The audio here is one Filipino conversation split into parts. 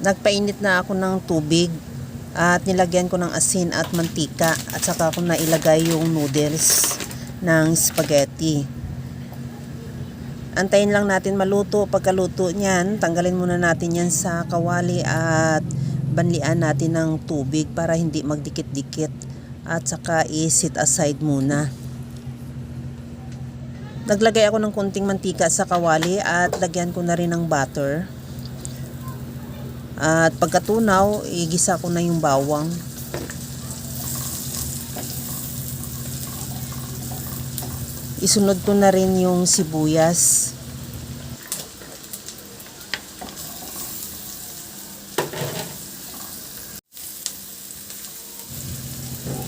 Nagpainit na ako ng tubig at nilagyan ko ng asin at mantika at saka ko na ilagay yung noodles ng spaghetti. Antayin lang natin maluto. Pagkaluto niyan, tanggalin muna natin yan sa kawali at banlian natin ng tubig para hindi magdikit-dikit at saka i-set aside muna. Naglagay ako ng konting mantika sa kawali at lagyan ko na rin ng butter. At pagkatunaw, igisa ko na yung bawang. Isunod ko na rin yung sibuyas.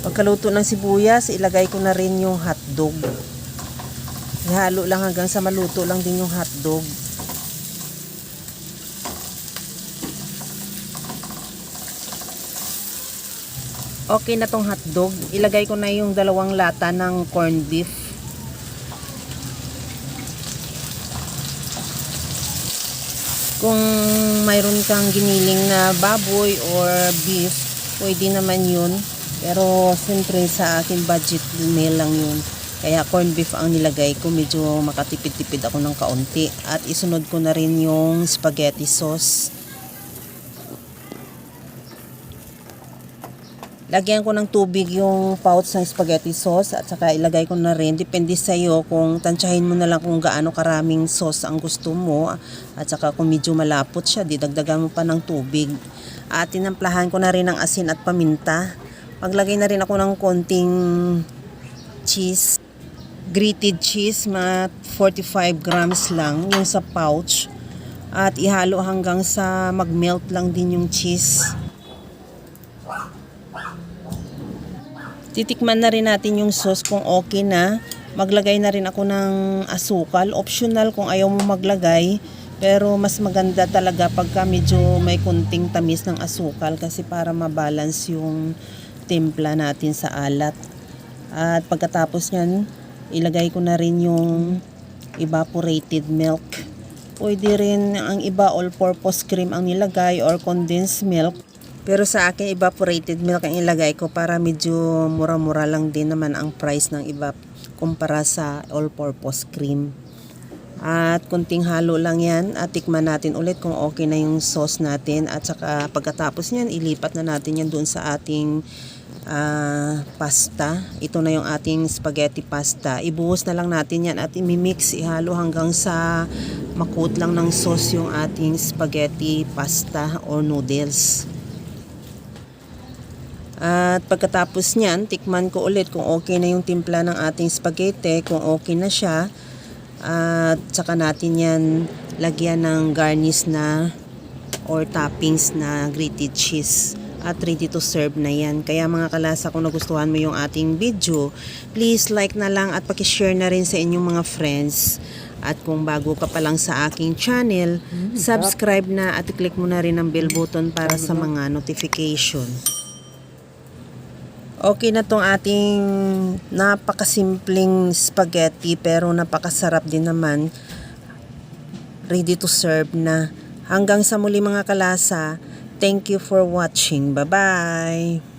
Pagkaluto ng sibuyas, ilagay ko na rin yung hotdog. Ihalo lang hanggang sa maluto lang din yung hotdog. Okay na tong hotdog. Ilagay ko na yung 2 lata ng corned beef. Kung mayroon kang giniling na baboy or beef, pwede naman yun. Pero siyempre sa akin budget meal lang yun. Kaya corned beef ang nilagay ko. Medyo makatipid-tipid ako ng kaunti. At isunod ko na rin yung spaghetti sauce. Lagyan ko ng tubig yung pouch ng spaghetti sauce at saka ilagay ko na rin. Depende sa iyo kung tansyahin mo na lang kung gaano karaming sauce ang gusto mo. At saka kung medyo malapot siya, didagdagan mo pa ng tubig. At tinamplahan ko na rin ng asin at paminta. Maglagay na rin ako ng konting cheese. Grated cheese, mga 45 grams lang yung sa pouch. At ihalo hanggang sa mag-melt lang din yung cheese. Titikman na rin natin yung sauce kung okay na. Maglagay na rin ako ng asukal. Optional kung ayaw mo maglagay. Pero mas maganda talaga pagka medyo may kunting tamis ng asukal kasi para mabalance yung timpla natin sa alat. At pagkatapos nyan, ilagay ko na rin yung evaporated milk. Pwede rin ang iba all-purpose cream ang nilagay or condensed milk. Pero sa akin, evaporated milk ang ilagay ko para medyo mura-mura lang din naman ang price ng iba kumpara sa all-purpose cream. At kunting halo lang yan at tikman natin ulit kung okay na yung sauce natin. At saka pagkatapos nyan, ilipat na natin yan doon sa ating pasta. Ito na yung ating spaghetti pasta. Ibuhos na lang natin yan at imimix, ihalo hanggang sa makut lang ng sauce yung ating spaghetti pasta or noodles. At pagkatapos niyan, tikman ko ulit kung okay na yung timpla ng ating spaghetti, kung okay na siya. At saka natin yan lagyan ng garnish na or toppings na grated cheese. At ready to serve na yan. Kaya mga kalasa, kung nagustuhan mo yung ating video, please like na lang at pakishare na rin sa inyong mga friends. At kung bago ka pa lang sa aking channel, subscribe na at i-click mo na rin ang bell button para sa mga notification. Okay na tong ating napakasimpleng spaghetti pero napakasarap din naman. Ready to serve na. Hanggang sa muli mga kalasa. Thank you for watching. Bye-bye!